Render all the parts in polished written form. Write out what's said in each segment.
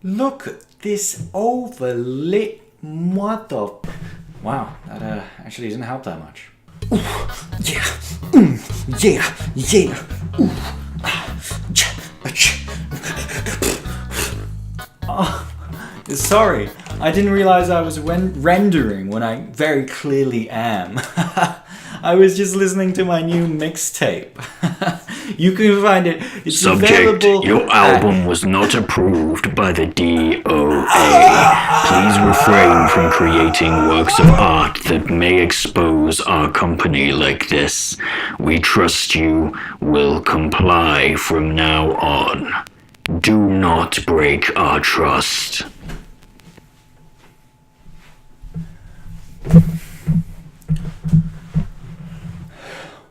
Look at this overlit mother... Wow, that actually doesn't help that much. Ooh, yeah, yeah, yeah. Ooh. Oh, sorry, I didn't realize I was rendering when I very clearly am. I was just listening to my new mixtape. You can find it. It's Subject, available. Your album was not approved by the DOA. Please refrain from creating works of art that may expose our company like this. We trust you will comply from now on. Do not break our trust.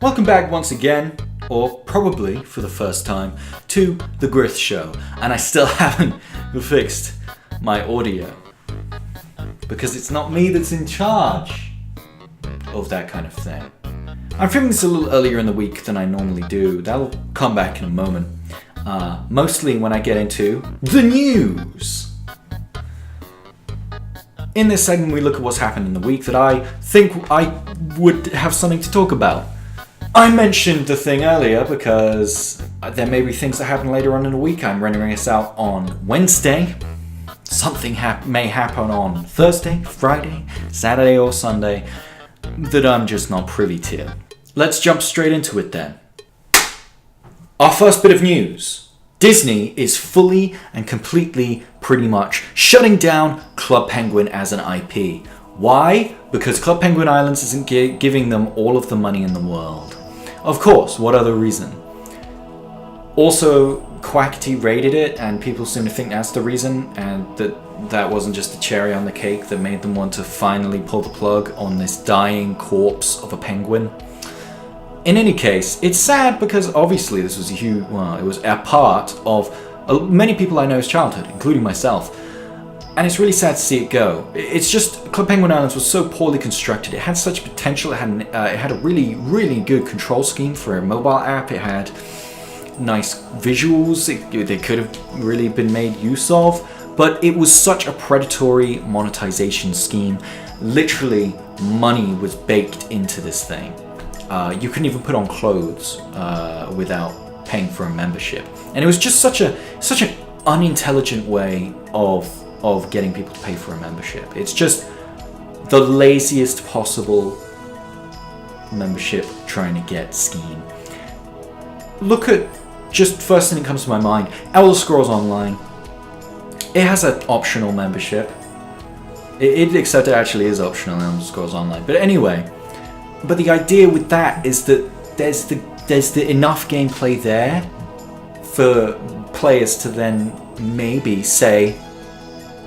Welcome back once again, or probably for the first time, to the GRYITH Show. And I still haven't fixed my audio, because it's not me that's in charge of that kind of thing. I'm filming this a little earlier in the week than I normally do. That'll come back in a moment. Mostly when I get into the news. In this segment, we look at what's happened in the week that I think I would have something to talk about. I mentioned the thing earlier because there may be things that happen later on in the week. I'm rendering this out on Wednesday. Something may happen on Thursday, Friday, Saturday or Sunday that I'm just not privy to. Let's jump straight into it then. Our first bit of news. Disney is fully and completely pretty much shutting down Club Penguin as an IP. Why? Because Club Penguin Islands isn't giving them all of the money in the world. Of course, what other reason? Also, Quackity rated it, and people seem to think that's the reason, and that wasn't just the cherry on the cake that made them want to finally pull the plug on this dying corpse of a penguin. In any case, it's sad because obviously this was it was a part of many people I know's childhood, including myself. And it's really sad to see it go. It's just, Club Penguin Islands was so poorly constructed. It had such potential. It had a really, really good control scheme for a mobile app. It had nice visuals. They could have really been made use of. But it was such a predatory monetization scheme. Literally, money was baked into this thing. You couldn't even put on clothes without paying for a membership. And it was just such an unintelligent way of getting people to pay for a membership. It's just the laziest possible membership trying to get scheme. Look at, just first thing that comes to my mind, Elder Scrolls Online. It has an optional membership. Except it actually is optional in Elder Scrolls Online. But anyway, but the idea with that is that there's the enough gameplay there for players to then maybe say,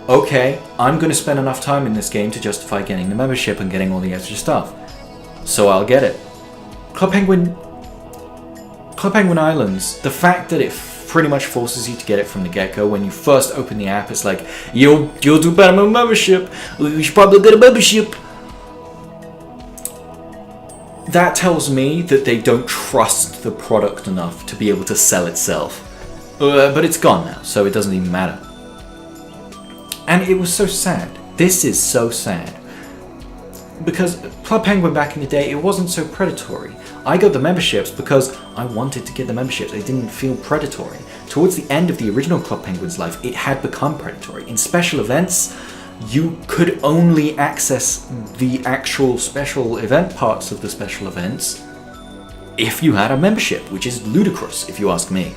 okay, I'm going to spend enough time in this game to justify getting the membership and getting all the extra stuff. So I'll get it. Club Penguin Islands, the fact that it pretty much forces you to get it from the get-go. When you first open the app, it's like, you'll do better with a membership. You should probably get a membership. That tells me that they don't trust the product enough to be able to sell itself. But it's gone now, so it doesn't even matter. And it was so sad. This is so sad. Because Club Penguin back in the day, it wasn't so predatory. I got the memberships because I wanted to get the memberships. It didn't feel predatory. Towards the end of the original Club Penguin's life, it had become predatory. In special events, you could only access the actual special event parts of the special events if you had a membership, which is ludicrous, if you ask me.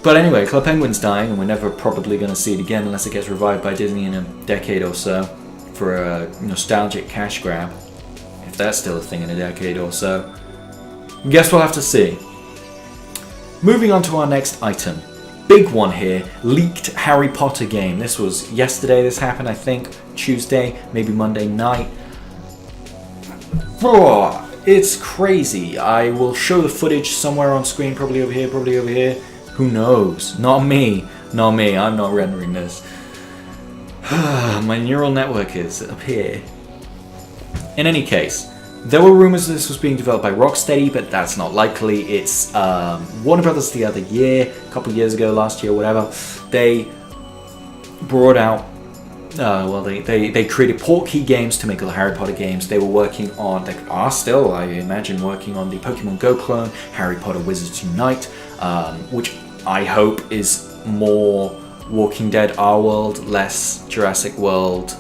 But anyway, Club Penguin's dying, and we're never probably going to see it again unless it gets revived by Disney in a decade or so for a nostalgic cash grab. If that's still a thing in a decade or so. Guess we'll have to see. Moving on to our next item. Big one here, leaked Harry Potter game. This was yesterday this happened, I think. Tuesday, maybe Monday night. It's crazy. I will show the footage somewhere on screen, probably over here, probably over here. Who knows? Not me. Not me. I'm not rendering this. My neural network is up here. In any case, there were rumors that this was being developed by Rocksteady, but that's not likely. It's Warner Brothers the other year, a couple of years ago, last year, whatever. They brought out. They created portkey games to make all the Harry Potter games. They were working on, they are still, I imagine, working on the Pokemon Go clone, Harry Potter Wizards Unite, which I hope is more Walking Dead Our World, less Jurassic World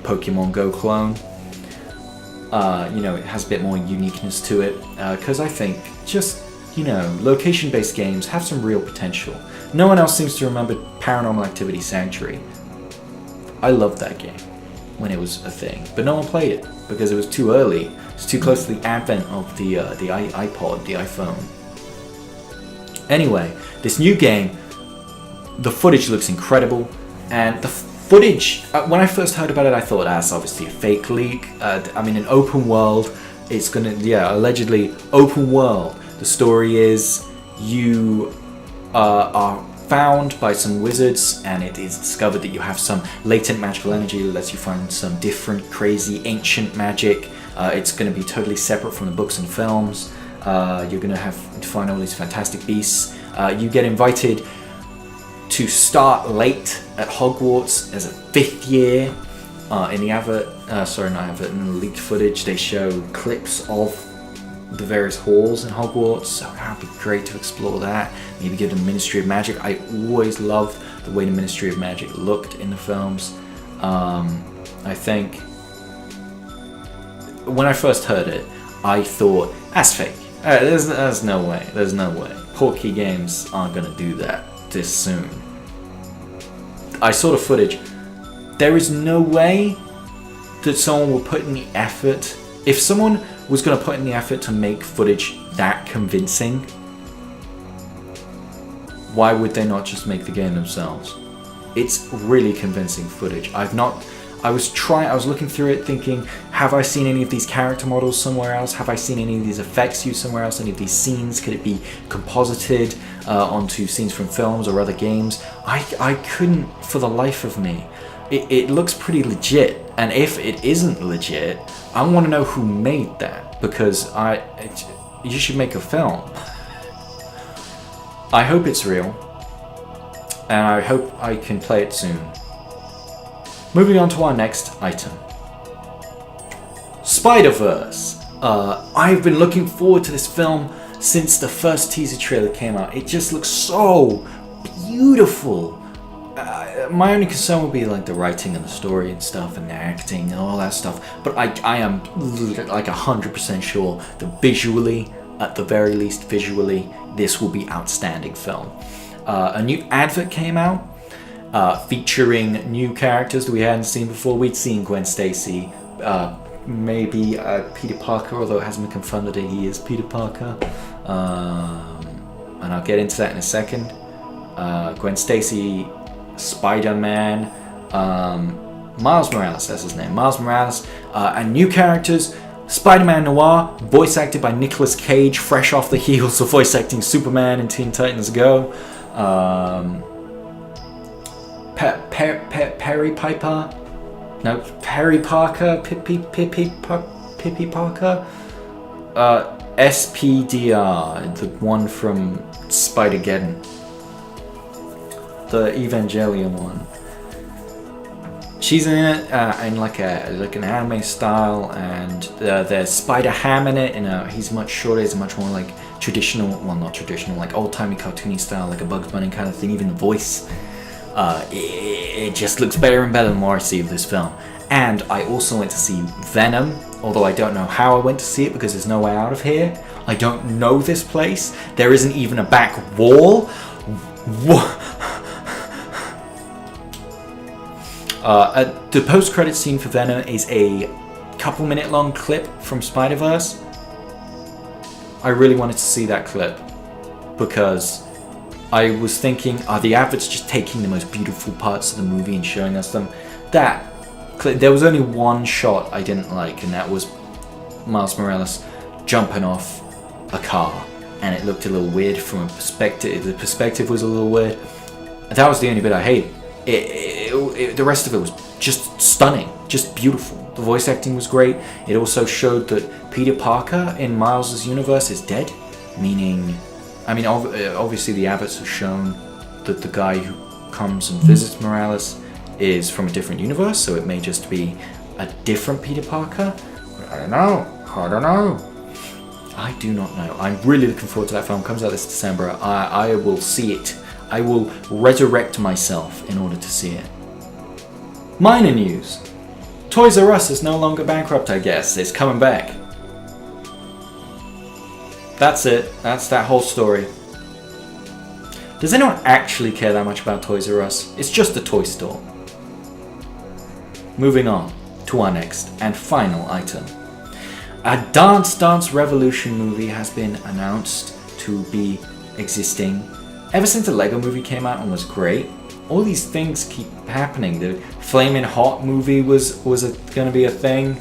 Pokemon Go clone. It has a bit more uniqueness to it, because I think just, location-based games have some real potential. No one else seems to remember Paranormal Activity Sanctuary. I loved that game when it was a thing, but no one played it because it was too early. It's too close to the advent of the iPod, the iPhone. Anyway, this new game, the footage looks incredible, and the footage, when I first heard about it, I thought that's obviously a fake leak. An open world. It's gonna, allegedly open world. The story is you are found by some wizards, and it is discovered that you have some latent magical energy that lets you find some different, crazy, ancient magic. It's going to be totally separate from the books and films. You're going to have to find all these fantastic beasts. You get invited to start late at Hogwarts as a 5th year. In the leaked footage, they show clips of the various halls in Hogwarts, so that'd be great to explore that. Maybe give them Ministry of Magic. I always loved the way the Ministry of Magic looked in the films. I think when I first heard it, I thought, that's fake. There's no way. There's no way. Portkey Games aren't going to do that this soon. I saw the footage. There is no way that someone will put in the effort. If someone was going to put in the effort to make footage that convincing, why would they not just make the game themselves? It's really convincing footage. I was looking through it thinking, have I seen any of these character models somewhere else? Have I seen any of these effects used somewhere else? Any of these scenes? Could it be composited onto scenes from films or other games? I couldn't for the life of me. It looks pretty legit, and if it isn't legit, I want to know who made that, because you should make a film. I hope it's real, and I hope I can play it soon. Moving on to our next item. Spider-Verse. I've been looking forward to this film since the first teaser trailer came out. It just looks so beautiful. My only concern would be like the writing and the story and stuff and the acting and all that stuff. But I am like 100% sure that visually, at the very least visually, this will be outstanding film. A new advert came out featuring new characters that we hadn't seen before. We'd seen Gwen Stacy, maybe Peter Parker, although it hasn't been confirmed that he is Peter Parker. And I'll get into that in a second. Gwen Stacy, Spider-Man, Miles Morales, that's his name, Miles Morales, and new characters, Spider-Man Noir, voice acted by Nicolas Cage, fresh off the heels of voice acting Superman in Teen Titans Go. Perry Parker, Pippi Parker, SPDR, the one from Spider-Geddon, the Evangelion one. She's in it in like an anime style, and there's Spider-Ham in it. He's much shorter. He's much more like traditional, well, not traditional, like old-timey cartoony style, like a Bugs Bunny kind of thing. Even the voice, it just looks better and better the more I see of this film. And I also went to see Venom, although I don't know how I went to see it because there's no way out of here. I don't know this place. There isn't even a back wall. The post-credit scene for Venom is a couple-minute long clip from Spider-Verse. I really wanted to see that clip because I was thinking, are the adverts just taking the most beautiful parts of the movie and showing us them? That clip, there was only one shot I didn't like, and that was Miles Morales jumping off a car, and it looked a little weird from a perspective. The perspective was a little weird. That was the only bit I hated. The rest of it was just stunning, just beautiful. The voice acting was great. It also showed that Peter Parker in Miles' universe is dead, meaning, I mean, obviously the adverts have shown that the guy who comes and visits Morales is from a different universe, so it may just be a different Peter Parker. I don't know. I do not know. I'm really looking forward to that film. It comes out this December. I will see it. I will resurrect myself in order to see it. Minor news. Toys R Us is no longer bankrupt, I guess. It's coming back. That's it. That's that whole story. Does anyone actually care that much about Toys R Us? It's just a toy store. Moving on to our next and final item. A Dance Dance Revolution movie has been announced to be existing ever since the Lego movie came out and was great. All these things keep happening. The Flamin' Hot movie was going to be a thing.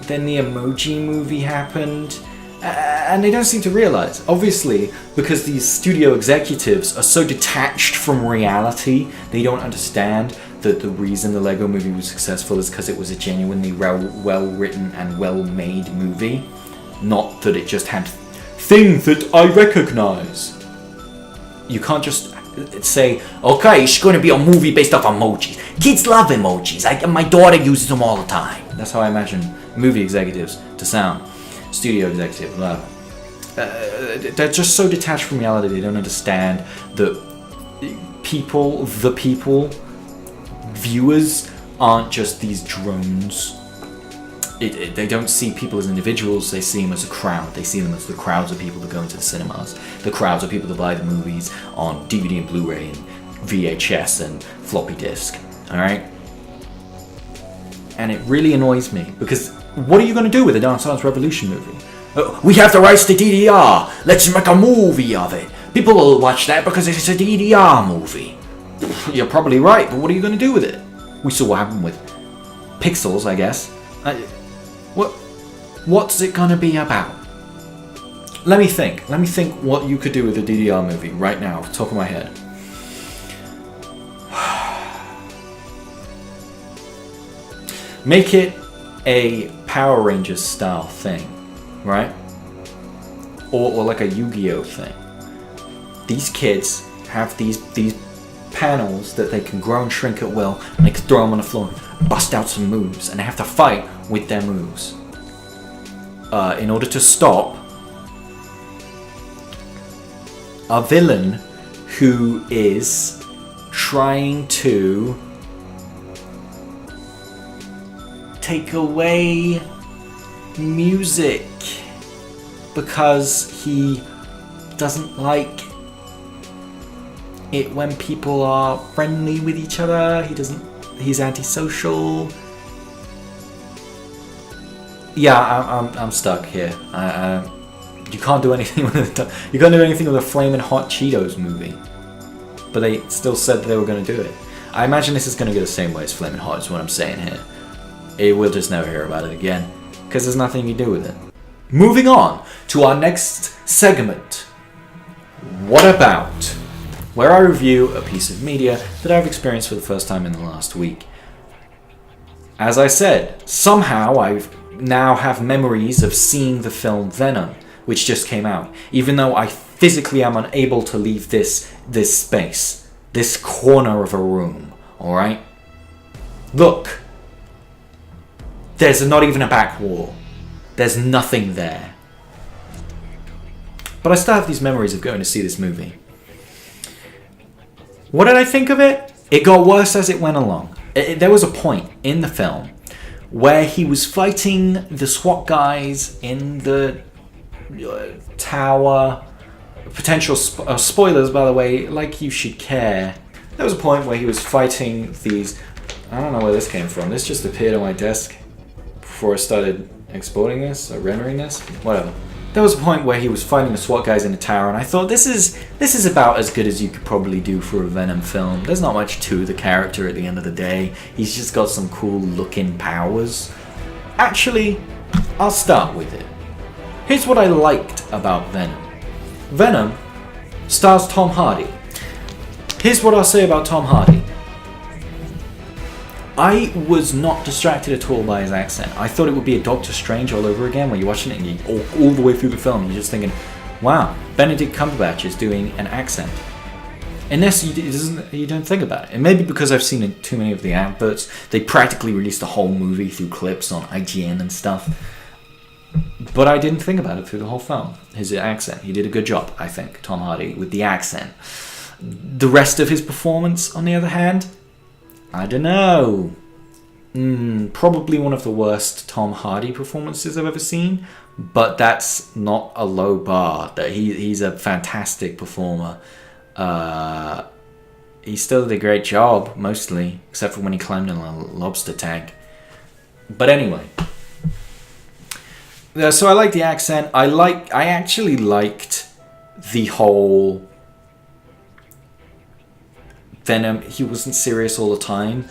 Then the Emoji movie happened. And they don't seem to realize. Obviously, because these studio executives are so detached from reality, they don't understand that the reason the Lego movie was successful is because it was a genuinely well-written and well-made movie. Not that it just had things that I recognize. You can't just say, okay, it's going to be a movie based off emojis. Kids love emojis. My daughter uses them all the time. That's how I imagine movie executives to sound. Studio executive, love. They're just so detached from reality. They don't understand that the people, viewers aren't just these drones. They don't see people as individuals. They see them as a crowd. They see them as the crowds of people that go into the cinemas, the crowds of people that buy the movies on DVD and Blu-ray and VHS and floppy disk. All right, and it really annoys me because what are you going to do with a Dance Dance Revolution movie? We have the rights to DDR. Let's make a movie of it. People will watch that because it's a DDR movie. You're probably right, but what are you going to do with it? We saw what happened with Pixels, I guess. What's it going to be about? Let me think what you could do with a DDR movie right now, off the top of my head. Make it a Power Rangers style thing, right? Or like a Yu-Gi-Oh thing. These kids have these panels that they can grow and shrink at will, and they can throw them on the floor, bust out some moves, and they have to fight with their moves. In order to stop a villain who is trying to take away music because he doesn't like it when people are friendly with each other. He's antisocial. Yeah, I'm stuck here. You can't do anything with it. You can't do anything with a Flamin' Hot Cheetos movie. But they still said they were going to do it. I imagine this is going to go the same way as Flamin' Hot, is what I'm saying here. We'll just never hear about it again, because there's nothing you do with it. Moving on to our next segment. What about? Where I review a piece of media that I've experienced for the first time in the last week. As I said, somehow I now have memories of seeing the film Venom, which just came out, even though I physically am unable to leave this space, this corner of a room, alright? Look, there's not even a back wall. There's nothing there. But I still have these memories of going to see this movie. What did I think of it? It got worse as it went along. There was a point in the film where he was fighting the SWAT guys in the tower. Potential spoilers, by the way, like you should care. There was a point where he was fighting these... I don't know where this came from. This just appeared on my desk before I started exporting this or rendering this. Whatever. There was a point where he was fighting the SWAT guys in the tower, and I thought, this is about as good as you could probably do for a Venom film. There's not much to the character at the end of the day. He's just got some cool looking powers. Actually, I'll start with it. Here's what I liked about Venom. Venom stars Tom Hardy. Here's what I'll say about Tom Hardy. I was not distracted at all by his accent. I thought it would be a Doctor Strange all over again, where you're watching it and you all the way through the film, you're just thinking, wow, Benedict Cumberbatch is doing an accent. In this, you don't think about it. And maybe because I've seen too many of the adverts, they practically released the whole movie through clips on IGN and stuff. But I didn't think about it through the whole film. His accent, he did a good job, I think, Tom Hardy, with the accent. The rest of his performance, on the other hand, I don't know. Probably one of the worst Tom Hardy performances I've ever seen, but that's not a low bar. That he's a fantastic performer. He still did a great job, mostly, except for when he climbed in a lobster tank. But anyway, so I like the accent. I actually liked the whole Venom. He wasn't serious all the time.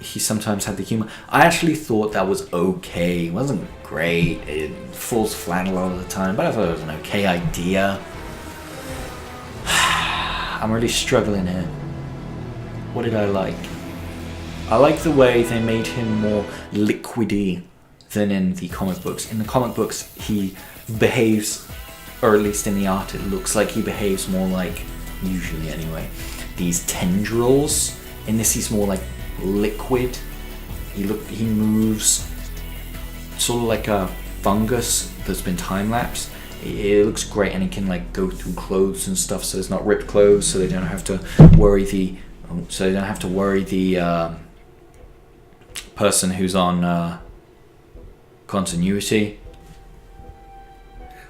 He sometimes had the humor. I actually thought that was okay. It wasn't great. It falls flat a lot of the time, but I thought it was an okay idea. I'm really struggling here. What did I like? I like the way they made him more liquidy than in the comic books. In the comic books, he behaves, or at least in the art, it looks like he behaves more like, usually anyway, these tendrils. In this, he's more like liquid. He moves sort of like a fungus that's been time-lapsed. It looks great, and he can like go through clothes and stuff, so it's not ripped clothes, so they don't have to worry the person who's on continuity.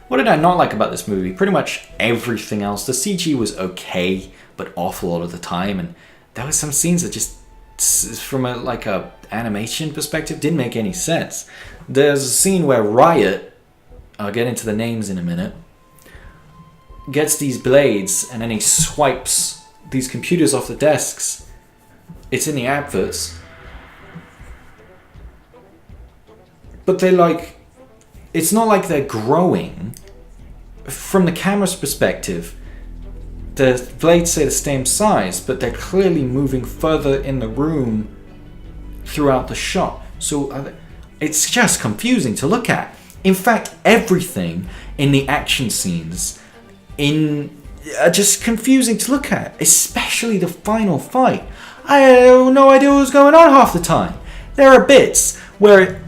What did I not like about this movie? Pretty much everything else. The CG was okay, but awful all of the time, and there were some scenes that just, from a animation perspective, didn't make any sense. There's a scene where Riot, I'll get into the names in a minute, gets these blades and then he swipes these computers off the desks. It's in the adverts. But it's not like they're growing. From the camera's perspective, the blades say the same size, but they're clearly moving further in the room throughout the shot. So it's just confusing to look at. In fact, everything in the action scenes are just confusing to look at, especially the final fight. I had no idea what was going on half the time. There are bits where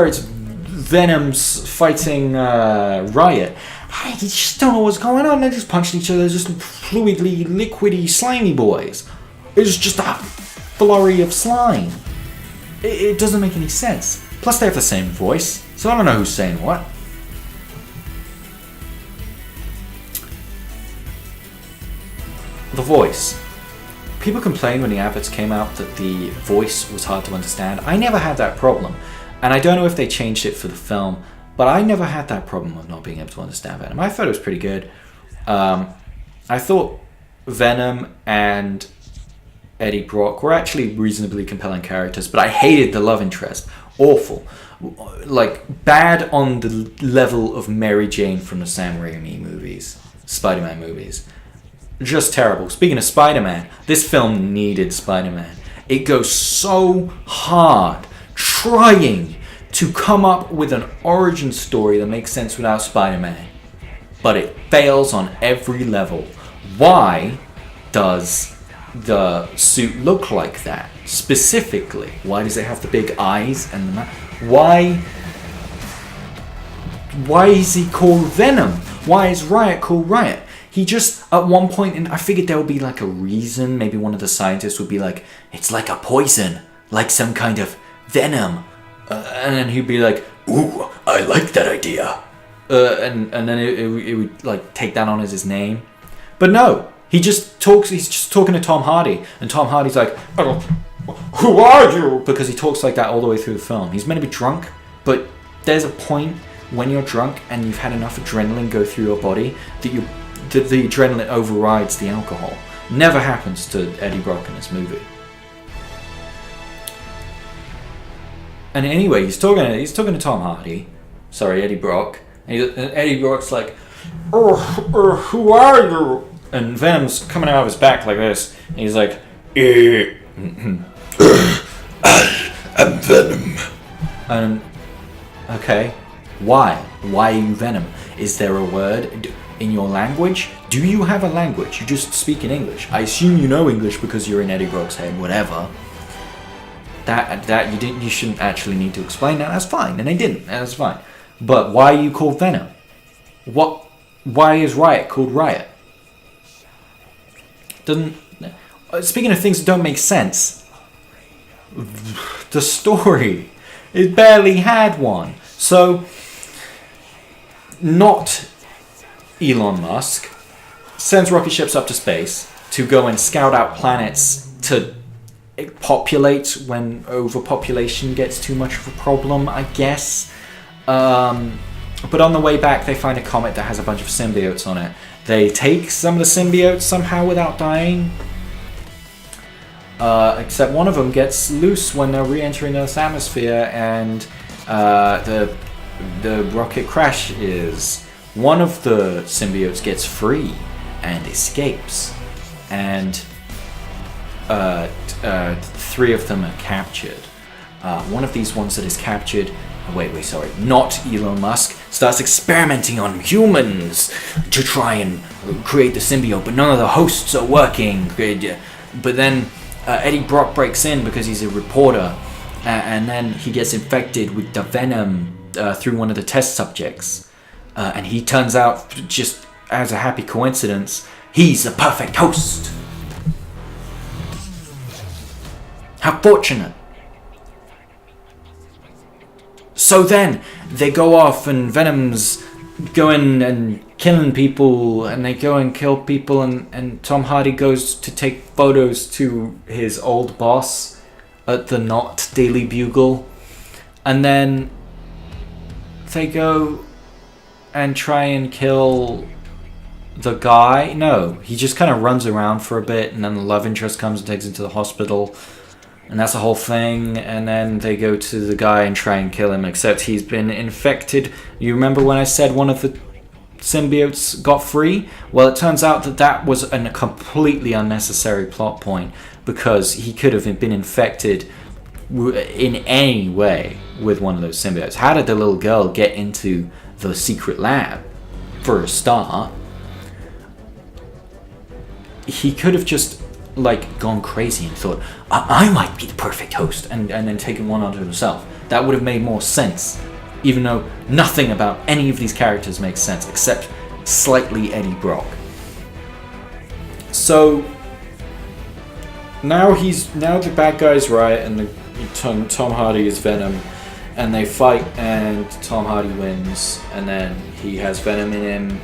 it's Venom's fighting Riot. You just don't know what's going on. They're just punching each other, just fluidly, liquidy, slimy boys. It's just a flurry of slime. It doesn't make any sense. Plus, they have the same voice, so I don't know who's saying what. The voice. People complained when the adverts came out that the voice was hard to understand. I never had that problem. And I don't know if they changed it for the film, but I never had that problem of not being able to understand Venom. I thought it was pretty good. I thought Venom and Eddie Brock were actually reasonably compelling characters, but I hated the love interest. Awful. Like, bad on the level of Mary Jane from the Sam Raimi movies, Spider-Man movies. Just terrible. Speaking of Spider-Man, this film needed Spider-Man. It goes so hard trying to come up with an origin story that makes sense without Spider-Man, but it fails on every level. Why does the suit look like that specifically? Why does it have the big eyes and the why is he called Venom? Why is Riot called Riot? He just, at one point, and I figured there would be like a reason, maybe one of the scientists would be like, it's like a poison, like some kind of venom. And then he'd be like, ooh, I like that idea. And then it would like take that on as his name. But no, he's just talking to Tom Hardy. And Tom Hardy's like, oh, who are you? Because he talks like that all the way through the film. He's meant to be drunk, but there's a point when you're drunk and you've had enough adrenaline go through your body that the adrenaline overrides the alcohol. Never happens to Eddie Brock in this movie. And anyway, he's talking to Tom Hardy. Sorry, Eddie Brock. And Eddie Brock's like, who are you? And Venom's coming out of his back like this. And he's like, I'm Venom. And, okay, why? Why are you Venom? Is there a word in your language? Do you have a language? You just speak in English. I assume you know English because you're in Eddie Brock's head, whatever. That you shouldn't actually need to explain that. That's fine, and they didn't. That's fine. But why are you called Venom? Why is Riot called Riot? Doesn't. Speaking of things that don't make sense, the story, it barely had one. So, not Elon Musk sends rocket ships up to space to go and scout out planets to populate when overpopulation gets too much of a problem, I guess. But on the way back, they find a comet that has a bunch of symbiotes on it. They take some of the symbiotes somehow without dying. Except one of them gets loose when they're re-entering Earth's atmosphere, and the rocket crashes. One of the symbiotes gets free and escapes, and three of them are captured. One of these ones that is captured, sorry, not Elon Musk, starts experimenting on humans to try and create the symbiote, but none of the hosts are working. But then Eddie Brock breaks in because he's a reporter, and then he gets infected with the Venom through one of the test subjects. And he turns out, just as a happy coincidence, he's the perfect host. How fortunate. So then, they go off and Venom's going and killing people, and they go and kill people, and Tom Hardy goes to take photos to his old boss at the Not Daily Bugle, and then they go and try and kill the guy. No, he just kind of runs around for a bit, and then the love interest comes and takes him to the hospital, and that's the whole thing. And then they go to the guy and try and kill him, except he's been infected. You remember when I said one of the symbiotes got free? Well, it turns out that was a completely unnecessary plot point, because he could have been infected in any way with one of those symbiotes. How did the little girl get into the secret lab, for a start? He could have just gone crazy and thought, I might be the perfect host, and then taken one onto himself. That would have made more sense, even though nothing about any of these characters makes sense except slightly Eddie Brock. So now the bad guy's Riot, and Tom Hardy is Venom, and they fight, and Tom Hardy wins, and then he has Venom in him,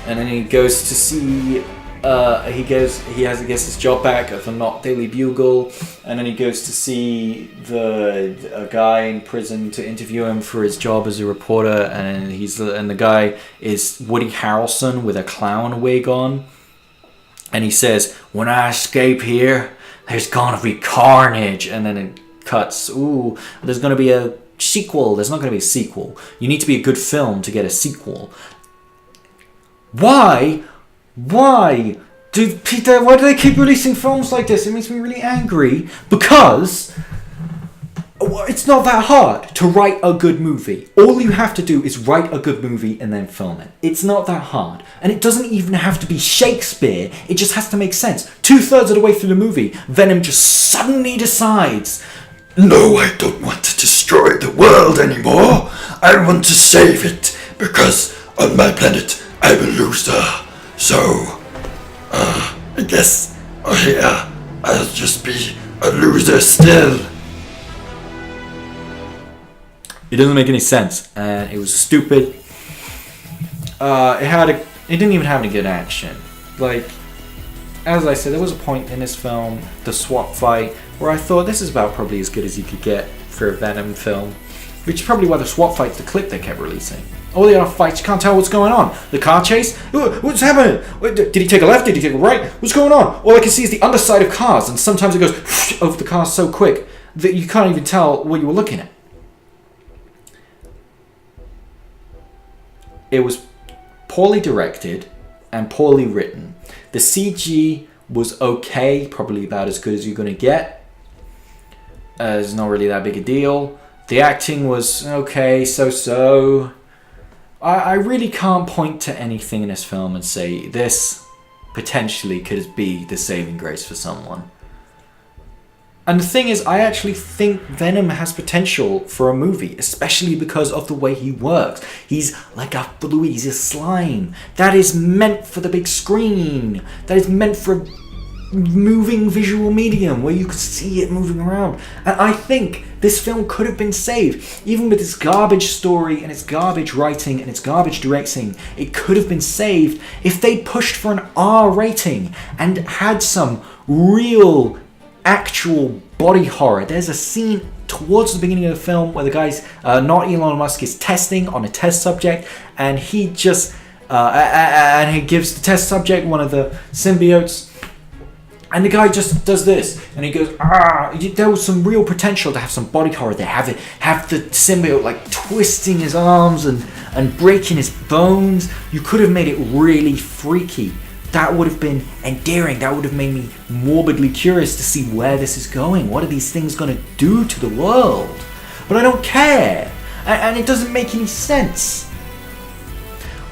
and then he goes to see he gets his job back at the Not Daily Bugle, and then he goes to see a guy in prison to interview him for his job as a reporter, and the guy is Woody Harrelson with a clown wig on, and he says, "When I escape here, there's gonna be carnage," and then it cuts. Ooh, there's gonna be a sequel. There's not gonna be a sequel. You need to be a good film to get a sequel. Why do they keep releasing films like this? It makes me really angry, because it's not that hard to write a good movie. All you have to do is write a good movie and then film it. It's not that hard. And it doesn't even have to be Shakespeare. It just has to make sense. 2/3 of the way through the movie, Venom just suddenly decides, "No, I don't want to destroy the world anymore. I want to save it, because on my planet I'm a loser. So, I guess here I'll just be a loser still." It doesn't make any sense, and it was stupid. It didn't even have any good action. As I said, there was a point in this film, the swap fight, where I thought this is about probably as good as you could get for a Venom film, which is probably why the swap fight's the clip they kept releasing. All the other fights, you can't tell what's going on. The car chase? What's happening? Did he take a left? Did he take a right? What's going on? All I can see is the underside of cars, and sometimes it goes over the cars so quick that you can't even tell what you were looking at. It was poorly directed and poorly written. The CG was okay, probably about as good as you're going to get. It's not really that big a deal. The acting was okay, so-so. I really can't point to anything in this film and say this potentially could be the saving grace for someone. And the thing is, I actually think Venom has potential for a movie, especially because of the way he works. He's like a fluid, he's a slime. That is meant for the big screen. That is meant for a moving visual medium where you could see it moving around. And I think this film could have been saved. Even with its garbage story and its garbage writing and its garbage directing, it could have been saved if they pushed for an R rating and had some real actual body horror. There's a scene towards the beginning of the film where the guy's, not Elon Musk, is testing on a test subject, and he just, and he gives the test subject one of the symbiotes, and the guy just does this, and he goes, ah! There was some real potential to have some body horror there. Have the symbiote like twisting his arms and breaking his bones. You could have made it really freaky. That would have been endearing. That would have made me morbidly curious to see where this is going. What are these things going to do to the world? But I don't care. And it doesn't make any sense.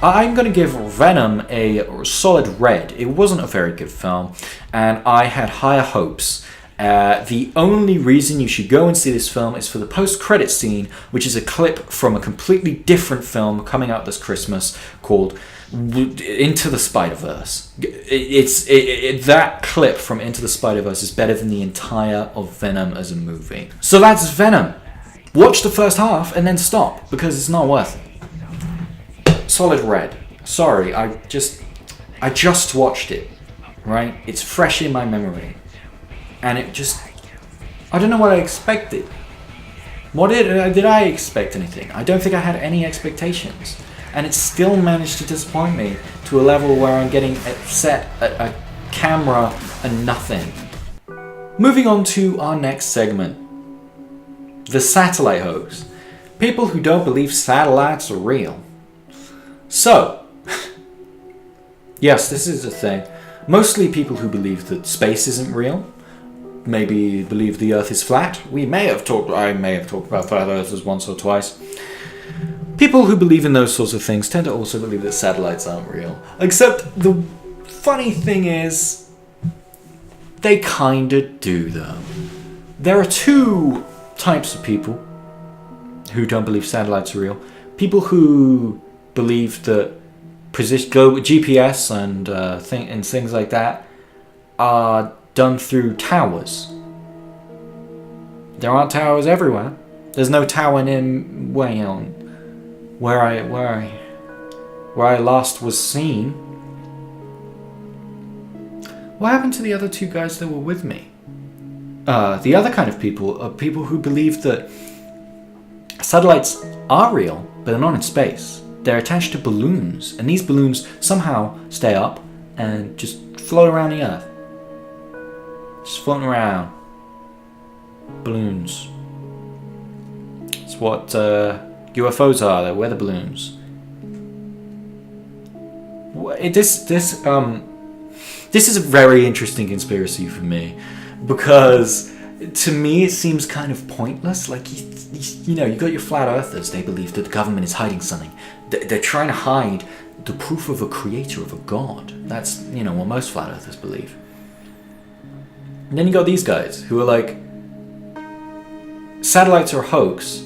I'm going to give Venom a solid red. It wasn't a very good film, and I had higher hopes. The only reason you should go and see this film is for the post-credit scene, which is a clip from a completely different film coming out this Christmas called Into the Spider-Verse. That clip from Into the Spider-Verse is better than the entire of Venom as a movie. So that's Venom. Watch the first half and then stop, because it's not worth it. Solid red. Sorry, I just watched it, right? It's fresh in my memory. And it just, I don't know what I expected. Did I expect anything? I don't think I had any expectations. And it still managed to disappoint me to a level where I'm getting upset at a camera and nothing. Moving on to our next segment. The satellite hoax. People who don't believe satellites are real. So, yes, this is a thing. Mostly people who believe that space isn't real. Maybe believe the Earth is flat. I may have talked about flat Earthers once or twice. People who believe in those sorts of things tend to also believe that satellites aren't real. Except the funny thing is, they kinda do though. There are two types of people who don't believe satellites are real. People who believe that GPS and things like that are done through towers. There aren't towers everywhere. There's no tower in where I last was seen. What happened to the other two guys that were with me? The other kind of people are people who believe that satellites are real, but they're not in space. They're attached to balloons, and these balloons somehow stay up and just float around the Earth. Just floating around. Balloons. It's what UFOs are. They're weather balloons. This is a very interesting conspiracy for me, because to me it seems kind of pointless. Like, you got your flat earthers. They believe that the government is hiding something. They're trying to hide the proof of a creator, of a god. That's, what most flat earthers believe. And then you got these guys who are like, satellites are a hoax.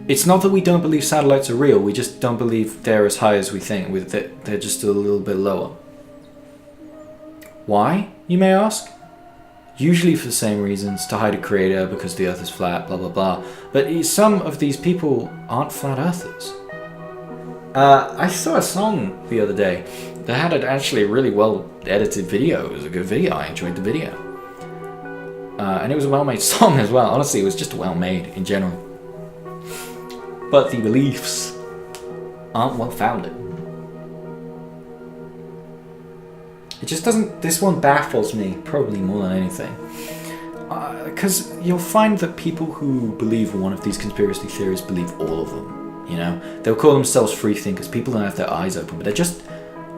It's not that we don't believe satellites are real, we just don't believe they're as high as we think. They're just a little bit lower. Why, you may ask? Usually for the same reasons, to hide a creator, because the Earth is flat, blah blah blah. But some of these people aren't flat earthers. I saw a song the other day that had actually a really well edited video. It was a good video, I enjoyed the video. And it was a well-made song as well. Honestly, it was just well-made in general. But the beliefs aren't well-founded. It just doesn't... This one baffles me, probably more than anything. Because you'll find that people who believe one of these conspiracy theories believe all of them. They'll call themselves free thinkers. People don't have their eyes open, but they're just,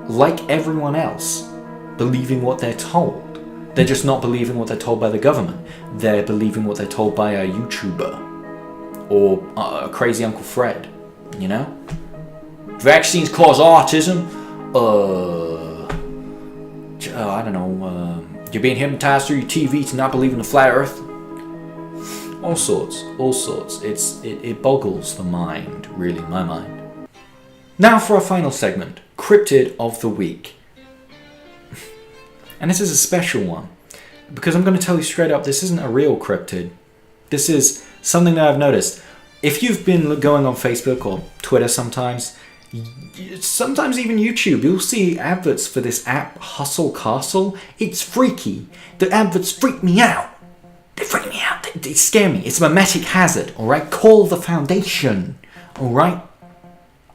like everyone else, believing what they're told. They're just not believing what they're told by the government. They're believing what they're told by a YouTuber or a crazy Uncle Fred, vaccines cause autism. I don't know. You're being hypnotized through your TV to not believe in the flat Earth. All sorts. It boggles the mind, really, my mind. Now for our final segment, Cryptid of the Week. And this is a special one, because I'm going to tell you straight up, this isn't a real cryptid. This is something that I've noticed. If you've been going on Facebook or Twitter sometimes even YouTube, you'll see adverts for this app, Hustle Castle. It's freaky. The adverts freak me out. They freak me out. They scare me. It's a mimetic hazard, alright? Call the Foundation, alright?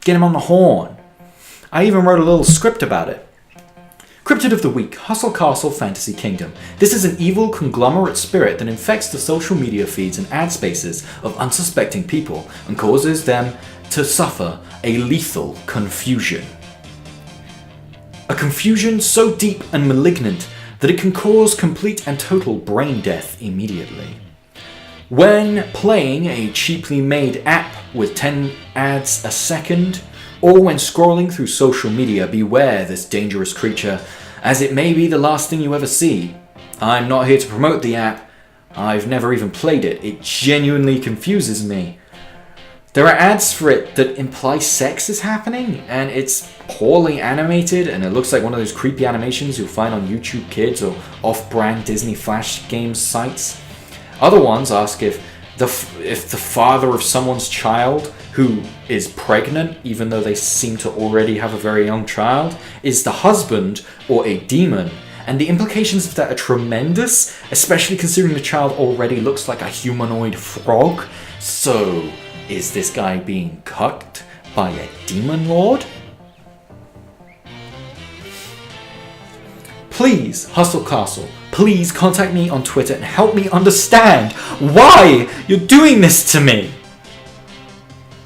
Get him on the horn. I even wrote a little script about it. Cryptid of the Week, Hustle Castle Fantasy Kingdom. This is an evil conglomerate spirit that infects the social media feeds and ad spaces of unsuspecting people and causes them to suffer a lethal confusion. A confusion so deep and malignant that it can cause complete and total brain death immediately. When playing a cheaply made app with 10 ads a second, or when scrolling through social media, beware this dangerous creature, as it may be the last thing you ever see. I'm not here to promote the app. I've never even played it. It genuinely confuses me. There are ads for it that imply sex is happening, and it's poorly animated, and it looks like one of those creepy animations you'll find on YouTube Kids or off-brand Disney Flash Games sites. Other ones ask if the father of someone's child who is pregnant, even though they seem to already have a very young child, is the husband or a demon. And the implications of that are tremendous, especially considering the child already looks like a humanoid frog. So, is this guy being cucked by a demon lord? Please, Hustle Castle, please contact me on Twitter and help me understand why you're doing this to me.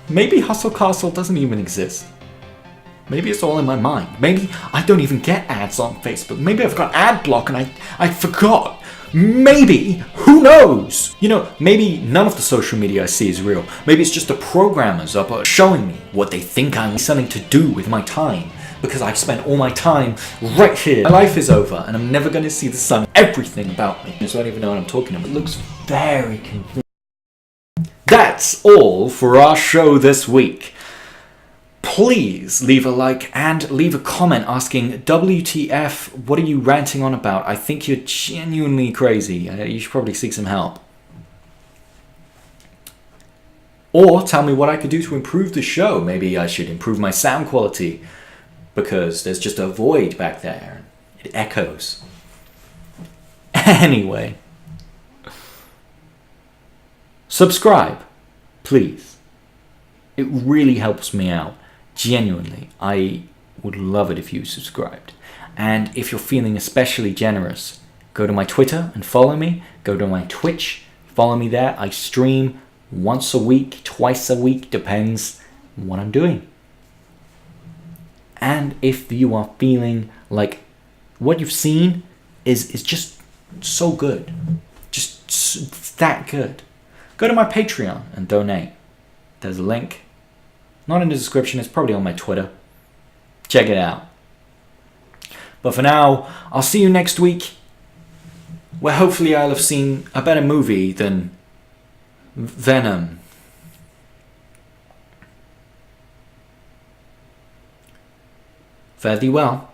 Maybe Hustle Castle doesn't even exist. Maybe it's all in my mind. Maybe I don't even get ads on Facebook. Maybe I've got ad block and I forgot. Maybe, who knows? You know, maybe none of the social media I see is real. Maybe it's just the programmers up showing me what they think I'm something to do with my time. Because I've spent all my time right here. My life is over and I'm never going to see the sun. Everything about me. So I don't even know what I'm talking about. It looks very confusing. That's all for our show this week. Please leave a like and leave a comment asking, WTF, what are you ranting on about? I think you're genuinely crazy. You should probably seek some help. Or tell me what I could do to improve the show. Maybe I should improve my sound quality because there's just a void back there. It echoes. Anyway. Subscribe, please. It really helps me out. Genuinely, I would love it if you subscribed. And if you're feeling especially generous, go to my Twitter and follow me. Go to my Twitch, follow me there. I stream once a week, twice a week, depends what I'm doing. And if you are feeling like what you've seen is just so good, just that good, go to my Patreon and donate. There's a link. Not in the description, it's probably on my Twitter. Check it out. But for now, I'll see you next week, where hopefully I'll have seen a better movie than Venom. Fare thee well.